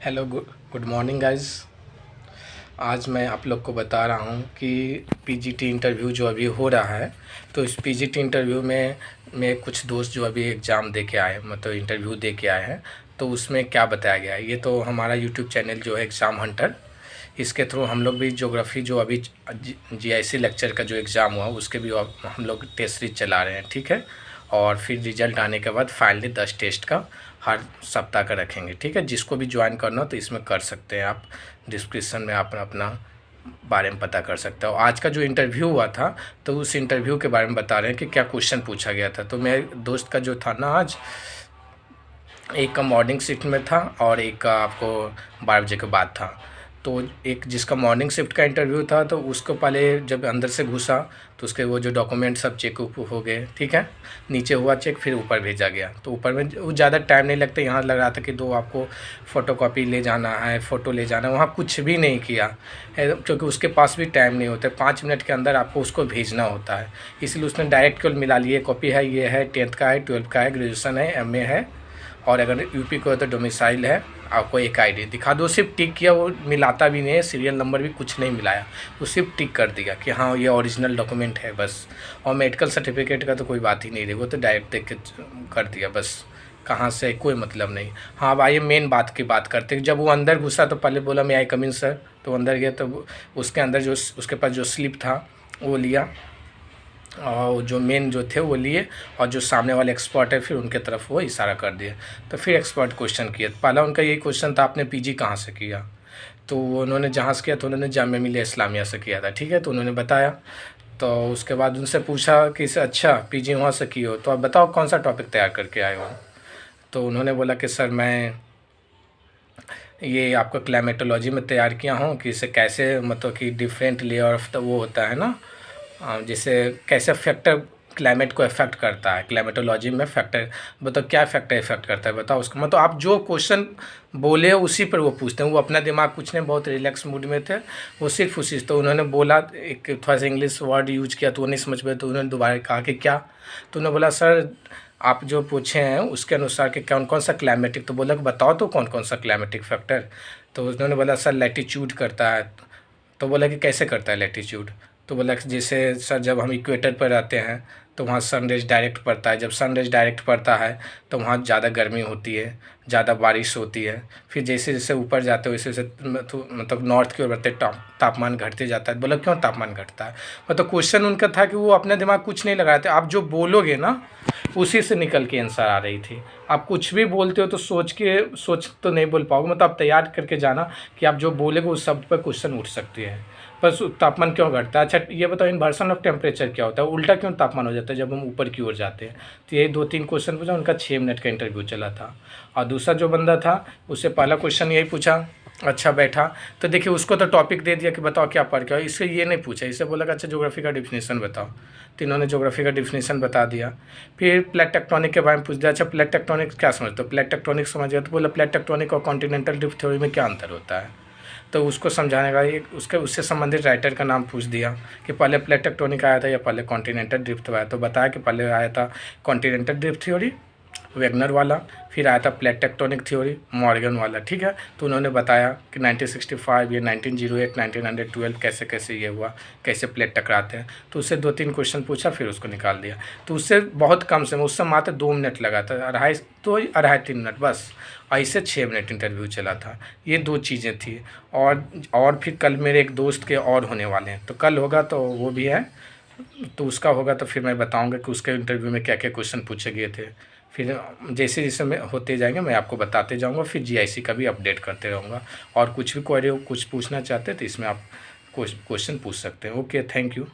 Hello, good morning guys. आज मैं आप लोग को बता रहा हूँ कि पीजीटी इंटरव्यू जो अभी हो रहा है, तो इस पीजीटी इंटरव्यू में मेरे कुछ दोस्त जो अभी एग्ज़ाम दे के आए, मतलब इंटरव्यू दे के आए हैं, तो उसमें क्या बताया गया है। ये तो हमारा यूट्यूब चैनल जो है एग्ज़ाम हंटर, इसके थ्रू हम लोग भी ज्योग्राफी जो अभी जीआईसी लेक्चर का जो एग्ज़ाम हुआ उसके भी हम लोग टेस्ट सीरीज चला रहे हैं, ठीक है। और फिर रिजल्ट आने के बाद फाइनली 10 टेस्ट का हर सप्ताह का रखेंगे, ठीक है। जिसको भी ज्वाइन करना हो तो इसमें कर सकते हैं आप। डिस्क्रिप्शन में आप अपना बारे में पता कर सकते हो। आज का जो इंटरव्यू हुआ था तो उस इंटरव्यू के बारे में बता रहे हैं कि क्या क्वेश्चन पूछा गया था। तो मेरे दोस्त का जो था ना, आज एक का मॉर्निंग शिफ्ट में था और एक का आपको 12 बजे के बाद था। तो एक जिसका मॉर्निंग शिफ्ट का इंटरव्यू था तो उसको पहले जब अंदर से घुसा तो उसके वो जो डॉक्यूमेंट सब चेक हो गए, ठीक है। नीचे हुआ चेक, फिर ऊपर भेजा गया। तो ऊपर में वो ज़्यादा टाइम नहीं लगता। यहाँ लग रहा था कि 2 आपको फ़ोटोकॉपी ले जाना है, फ़ोटो ले जाना है। वहाँ कुछ भी नहीं किया क्योंकि उसके पास भी टाइम नहीं होता। 5 मिनट के अंदर आपको उसको भेजना होता है, इसलिए उसने डायरेक्ट केवल मिला लिए। कॉपी है, ये है, 10th का है, 12th का है, ग्रेजुएसन है, MA है, और अगर यूपी को है तो डोमिसाइल है। आपको एक आईडी दिखा दो, सिर्फ टिक किया। वो मिलाता भी नहीं है, सीरियल नंबर भी कुछ नहीं मिलाया, वो सिर्फ टिक कर दिया कि हाँ ये ओरिजिनल डॉक्यूमेंट है बस। और मेडिकल सर्टिफिकेट का तो कोई बात ही नहीं रही, वो तो डायरेक्ट देख के कर दिया बस। कहाँ से, कोई मतलब नहीं। हाँ, अब आइए मेन बात की बात करते हैं। जब वो अंदर घुसा तो पहले बोला मैं आई कम इन सर, तो अंदर गया तो उसके अंदर जो उसके पास जो स्लिप था वो लिया, और जो मेन जो थे वो लिए, और जो सामने वाले एक्सपर्ट है फिर उनके तरफ वो इशारा कर दिया। तो फिर एक्सपर्ट क्वेश्चन किए। पहला उनका यही क्वेश्चन था, आपने पीजी कहाँ से किया। तो उन्होंने जहाँ से किया तो उन्होंने जामिया मिलिया इस्लामिया से किया था, ठीक है। तो उन्होंने बताया। तो उसके बाद उनसे पूछा कि अच्छा पीजी वहाँ से की हो तो आप बताओ कौन सा टॉपिक तैयार करके आए हो। तो उन्होंने बोला कि सर मैं ये आपका क्लाइमेटोलॉजी में तैयार किया हूँ कि इसे कैसे, मतलब कि डिफरेंट लेयर ऑफ वो होता है ना, जैसे कैसे फैक्टर क्लाइमेट को इफ़ेक्ट करता है। क्लाइमेटोलॉजी में फैक्टर बताओ, क्या फैक्टर इफ़ेक्ट करता है बताओ उसका। मतलब आप जो क्वेश्चन बोले उसी पर वो पूछते हैं। वो अपना दिमाग कुछ नहीं, बहुत रिलैक्स मूड में थे वो, सिर्फ उसी। तो उन्होंने बोला, एक थोड़ा सा इंग्लिश वर्ड यूज किया तो वो नहीं समझ पाए, तो उन्होंने दोबारा कहा कि क्या। तो उन्होंने बोला सर आप जो पूछे हैं उसके अनुसार कि कौन कौन सा क्लाइमेटिक। तो बोला कि बताओ तो कौन कौन सा क्लाइमेटिक फैक्टर। तो उन्होंने बोला सर लैटीट्यूड करता है। तो बोला कि कैसे करता है लैटीट्यूड। तो बोला कि जैसे सर जब हम इक्वेटर पर रहते हैं तो वहाँ सनरेज डायरेक्ट पड़ता है। जब सनरेज डायरेक्ट पड़ता है तो वहाँ ज़्यादा गर्मी होती है, ज़्यादा बारिश होती है। फिर जैसे जैसे ऊपर जाते हो वैसे वैसे मतलब नॉर्थ की ओर बढ़ते तापमान घटते जाता है। बोला क्यों तापमान घटता है। मतलब क्वेश्चन उनका था कि वो अपने दिमाग कुछ नहीं लगाए थे। आप जो बोलोगे ना उसी से निकल के आंसर आ रही थी। आप कुछ भी बोलते हो तो सोच तो नहीं बोल पाओगे। मतलब आप तैयार करके जाना कि आप जो बोलेगे उस शब्द पर क्वेश्चन उठ सकती है। बस तापमान क्यों घटता है। अच्छा ये बताओ इन्वर्सन ऑफ टेम्परेचर क्या होता है, उल्टा क्यों तापमान हो जाता है जब हम ऊपर की ओर जाते हैं। तो यही 2-3 क्वेश्चन पूछा। उनका 6 मिनट का इंटरव्यू चला था। और दूसरा जो बंदा था उससे पहला क्वेश्चन यही पूछा। अच्छा बैठा तो देखिए उसको तो टॉपिक दे दिया कि बताओ क्या पढ़ के आओ। इससे ये नहीं पूछा, इससे बोला कि अच्छा ज्योग्राफी का डिफिनीसन बताओ। तो इन्होंने ज्योग्राफी का डिफिनीसन बता दिया। फिर प्लेट टेक्टोनिक के बारे में पूछ दिया। अच्छा प्लेट टेक्टोनिक क्या समझते हो। प्लेट टेक्टोनिक समझ गया। तो बोला प्लेट टेक्टोनिक और कॉन्टिनेंटल ड्रिफ्ट थ्योरी में क्या अंतर होता है। तो उसको समझाने का एक उससे संबंधित राइटर का नाम पूछ दिया कि पहले प्लेट टेक्टोनिक आया था या पहले कॉन्टिनेंटल ड्रिफ्ट आया। तो बताया कि पहले आया था कॉन्टिनेंटल ड्रिफ्ट थ्योरी वेगनर वाला, फिर आया था प्लेट टेक्टोनिक थ्योरी मॉर्गन वाला, ठीक है। तो उन्होंने बताया कि 1965 या 1908 1912 कैसे कैसे ये हुआ, कैसे प्लेट टकराते हैं। तो उससे 2-3 क्वेश्चन पूछा, फिर उसको निकाल दिया। तो उससे बहुत कम समय, उससे मात्र 2 मिनट लगा था, 2-2.5-3 मिनट बस। ऐसे 6 मिनट इंटरव्यू चला था। ये 2 चीज़ें थी। और फिर कल मेरे एक दोस्त के और होने वाले हैं, तो कल होगा तो वो भी है, तो उसका होगा तो फिर मैं बताऊंगा कि उसके इंटरव्यू में क्या क्या क्वेश्चन पूछे गए थे। फिर जैसे जैसे मैं होते जाएंगे मैं आपको बताते जाऊंगा। फिर जीआईसी का भी अपडेट करते रहूँगा। और कुछ भी क्वेरी हो, कुछ पूछना चाहते हैं तो इसमें आप क्वेश्चन पूछ सकते हैं। Okay, thank you.